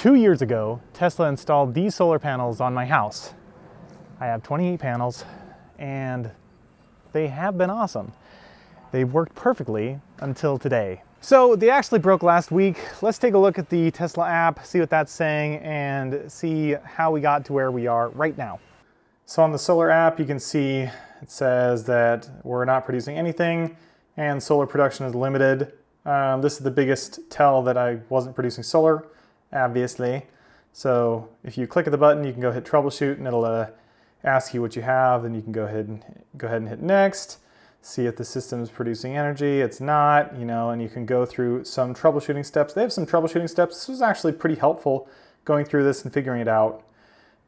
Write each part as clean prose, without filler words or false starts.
2 years ago, Tesla installed these solar panels on my house. I have 28 panels and they have been awesome. They've worked perfectly until today. So they actually broke last week. Let's take a look at the Tesla app, see what that's saying, and see how we got to where we are right now. So on the solar app, you can see it says that we're not producing anything and solar production is limited. This is the biggest tell that I wasn't producing solar, obviously. So if you click at the button, you can go hit troubleshoot and it'll ask you what you have. Then you can go ahead and hit next. See if the system is producing energy. It's not, and you can go through some troubleshooting steps. They have some troubleshooting steps. This was actually pretty helpful going through this and figuring it out.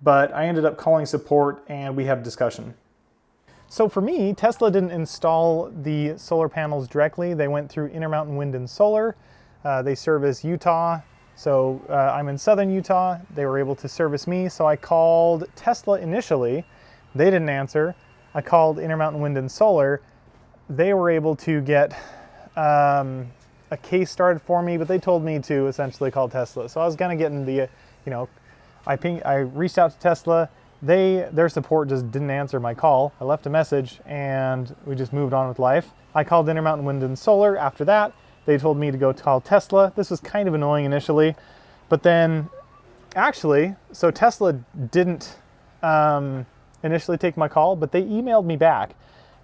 But I ended up calling support and we have discussion. So for me, Tesla didn't install the solar panels directly. They went through Intermountain Wind and Solar. They service Utah. So I'm in southern Utah. They were able to service me. So I called Tesla initially. They didn't answer. I called Intermountain Wind and Solar. They were able to get a case started for me, but they told me to essentially call Tesla. So I was kind of getting the, I reached out to Tesla. Their support just didn't answer my call. I left a message and we just moved on with life. I called Intermountain Wind and Solar after that. They told me to go call Tesla. This was kind of annoying initially, but then actually, so Tesla didn't initially take my call, but they emailed me back.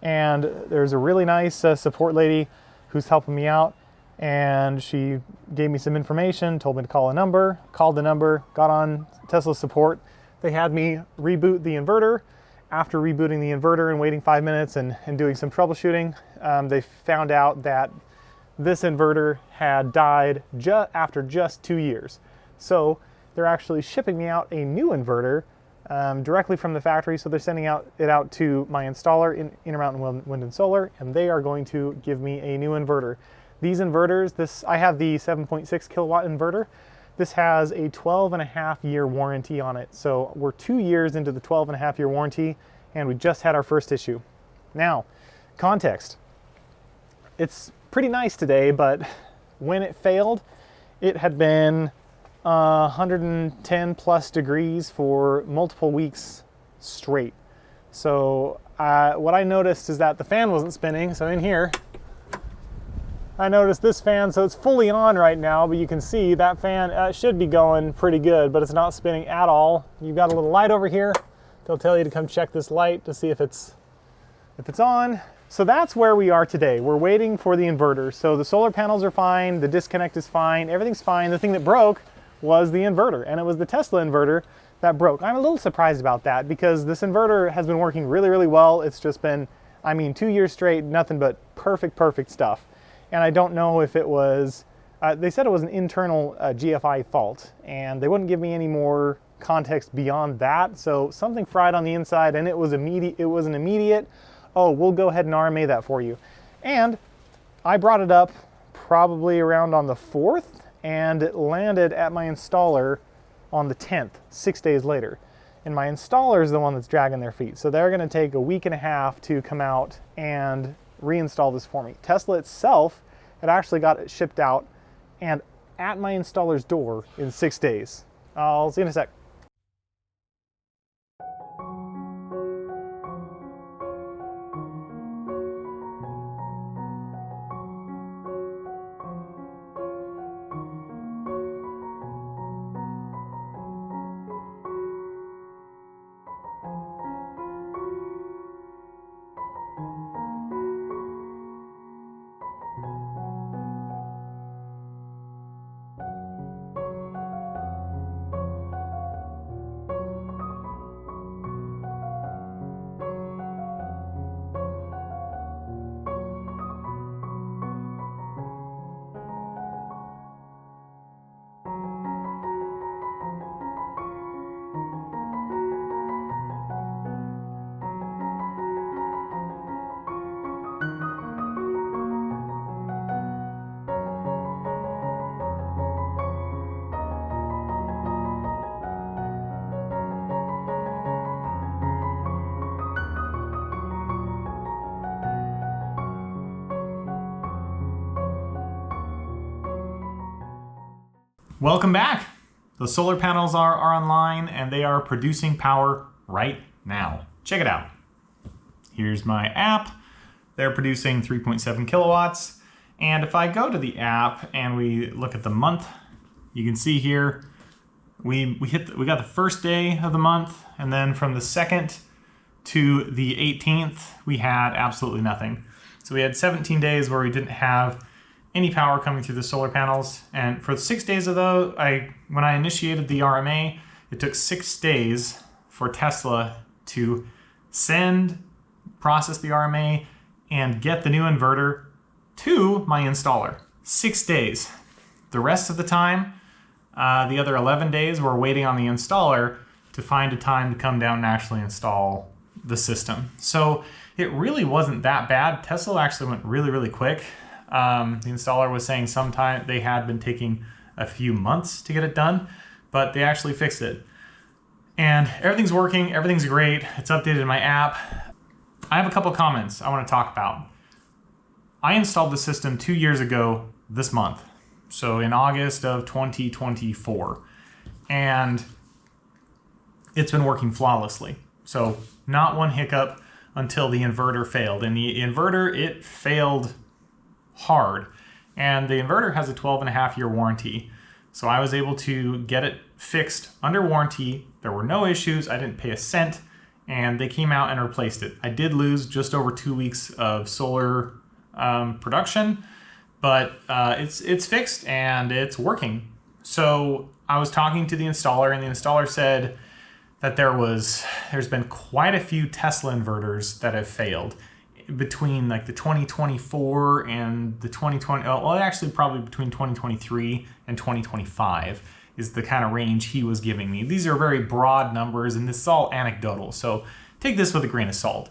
And there's a really nice support lady who's helping me out. And she gave me some information, told me to call a number, called the number, got on Tesla support. They had me reboot the inverter. After rebooting the inverter and waiting 5 minutes and doing some troubleshooting, they found out that this inverter had died after just 2 years. So they're actually shipping me out a new inverter directly from the factory. So they're sending it out to my installer in Intermountain Wind and Solar, and they are going to give me a new inverter. These inverters, I have the 7.6 kilowatt inverter. This has a 12.5-year warranty on it. So we're 2 years into the 12.5-year warranty, and we just had our first issue. Now, context. It's pretty nice today, but when it failed, it had been 110 plus degrees for multiple weeks straight. So what I noticed is that the fan wasn't spinning. So in here, I noticed this fan, so it's fully on right now, but you can see that fan should be going pretty good, but it's not spinning at all. You've got a little light over here. They'll tell you to come check this light to see if it's on. So that's where we are today. We're waiting for the inverter. So the solar panels are fine, the disconnect is fine, everything's fine. The thing that broke was the inverter, and it was the Tesla inverter that broke. I'm a little surprised about that because this inverter has been working really, really well. It's just been, 2 years straight, nothing but perfect stuff. And I don't know if it was, they said it was an internal GFI fault, and they wouldn't give me any more context beyond that. So something fried on the inside, and it was immediate. It was an immediate, oh, we'll go ahead and RMA that for you. And I brought it up probably around on the 4th, and it landed at my installer on the 10th, 6 days later. And my installer is the one that's dragging their feet. So they're gonna take a week and a half to come out and reinstall this for me. Tesla itself, it actually got it shipped out and at my installer's door in 6 days. I'll see you in a sec. Welcome back. The solar panels are online and they are producing power right now. Check it out. Here's my app. They're producing 3.7 kilowatts. And if I go to the app and we look at the month, you can see here we got the first day of the month, and then from the 2nd to the 18th we had absolutely nothing. So we had 17 days where we didn't have any power coming through the solar panels. And for 6 days of those, when I initiated the RMA, it took 6 days for Tesla to process the RMA, and get the new inverter to my installer. 6 days. The rest of the time, the other 11 days, we're waiting on the installer to find a time to come down and actually install the system. So it really wasn't that bad. Tesla actually went really, really quick. The installer was saying sometime they had been taking a few months to get it done, but they actually fixed it. And everything's working, everything's great. It's updated in my app. I have a couple comments I want to talk about. I installed the system 2 years ago this month, so in August of 2024, and it's been working flawlessly. So not one hiccup until the inverter failed. And the inverter, it failed hard. And the inverter has a 12.5-year warranty. So I was able to get it fixed under warranty. There were no issues. I didn't pay a cent, and they came out and replaced it. I did lose just over 2 weeks of solar production, but it's fixed and it's working. So I was talking to the installer, and the installer said that there's been quite a few Tesla inverters that have failed between like the 2024 and the 2020, well, actually probably between 2023 and 2025 is the kind of range he was giving me. These are very broad numbers, and this is all anecdotal, so take this with a grain of salt.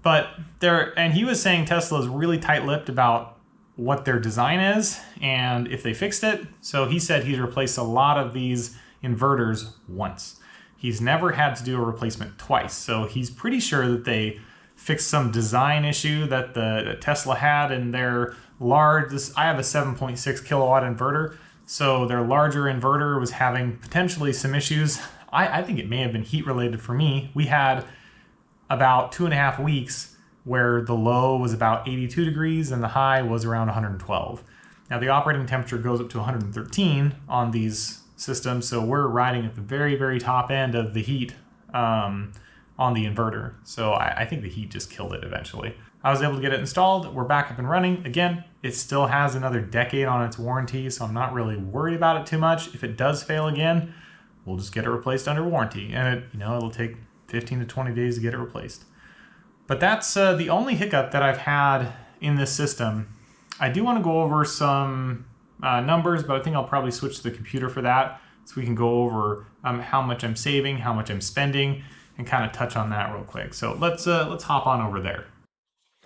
But and he was saying Tesla is really tight-lipped about what their design is and if they fixed it. So he said he's replaced a lot of these inverters once. He's never had to do a replacement twice. So he's pretty sure that they fixed some design issue that the Tesla had in their large, I have a 7.6 kilowatt inverter. So their larger inverter was having potentially some issues. I think it may have been heat related for me. We had about 2.5 weeks where the low was about 82 degrees and the high was around 112. Now the operating temperature goes up to 113 on these systems, so we're riding at the very, very top end of the heat on the inverter. So I think the heat just killed it eventually. I was able to get it installed. We're back up and running. Again, it still has another decade on its warranty, so I'm not really worried about it too much. If it does fail again, we'll just get it replaced under warranty, and it'll take 15 to 20 days to get it replaced. But that's the only hiccup that I've had in this system. I do want to go over some numbers, but I think I'll probably switch to the computer for that, so we can go over how much I'm saving, how much I'm spending, and kind of touch on that real quick. So let's hop on over there.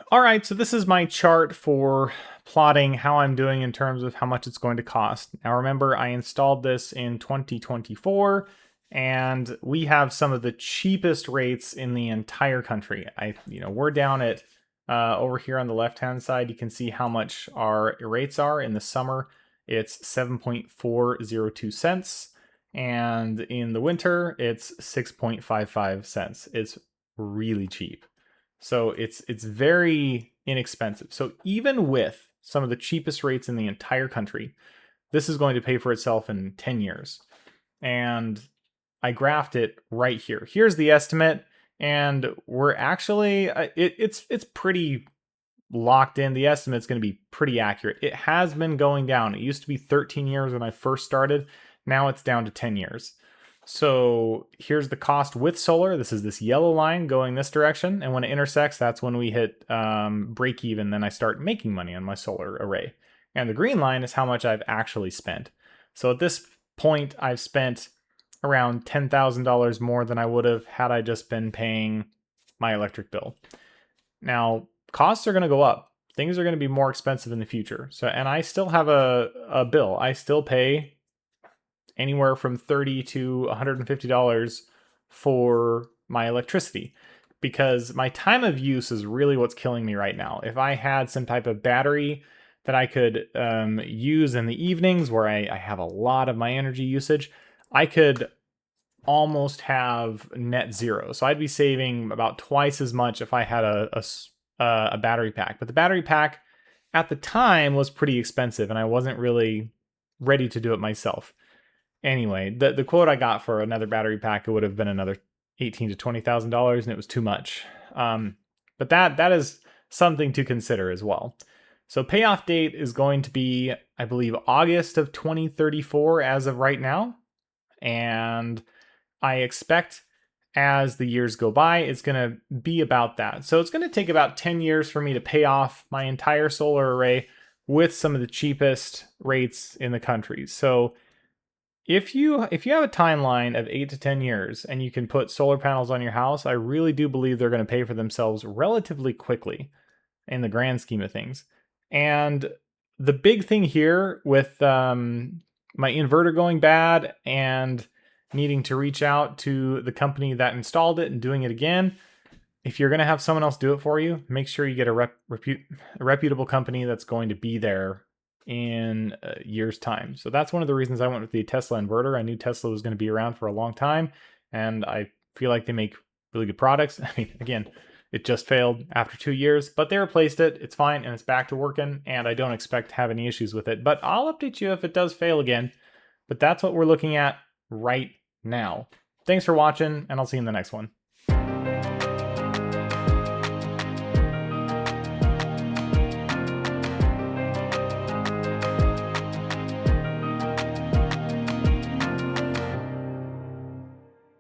All right, so this is my chart for plotting how I'm doing in terms of how much it's going to cost. Now remember, I installed this in 2024, and we have some of the cheapest rates in the entire country. We're down at over here on the left-hand side. You can see how much our rates are. In the summer, it's 7.402 cents, and in the winter, it's 6.55 cents. It's really cheap. So it's very inexpensive. So even with some of the cheapest rates in the entire country, this is going to pay for itself in 10 years. And I graphed it right here. Here's the estimate, and we're actually, it's pretty locked in. The estimate's going to be pretty accurate. It has been going down. It used to be 13 years when I first started. Now it's down to 10 years. So here's the cost with solar. This is this yellow line going this direction. And when it intersects, that's when we hit break even. Then I start making money on my solar array. And the green line is how much I've actually spent. So at this point, I've spent around $10,000 more than I would have had I just been paying my electric bill. Now, costs are going to go up. Things are going to be more expensive in the future. So, and I still have a bill. I still pay anywhere from $30 to $150 for my electricity, because my time of use is really what's killing me right now. If I had some type of battery that I could use in the evenings where I have a lot of my energy usage, I could almost have net zero. So I'd be saving about twice as much if I had a battery pack. But the battery pack at the time was pretty expensive, and I wasn't really ready to do it myself. Anyway, the quote I got for another battery pack, it would have been another $18,000 to $20,000, and it was too much. But that is something to consider as well. So payoff date is going to be, I believe, August of 2034 as of right now. And I expect as the years go by, it's going to be about that. So it's going to take about 10 years for me to pay off my entire solar array with some of the cheapest rates in the country. So if you have a timeline of 8 to 10 years and you can put solar panels on your house, I really do believe they're going to pay for themselves relatively quickly in the grand scheme of things. And the big thing here with my inverter going bad and needing to reach out to the company that installed it and doing it again, if you're going to have someone else do it for you, make sure you get a reputable company that's going to be there in a year's time. So that's one of the reasons I went with the Tesla inverter. I knew Tesla was going to be around for a long time, and I feel like they make really good products. I mean, again, it just failed after 2 years, but they replaced it. It's fine, and it's back to working, and I don't expect to have any issues with it. But I'll update you if it does fail again. But that's what we're looking at right now. Thanks for watching, and I'll see you in the next one.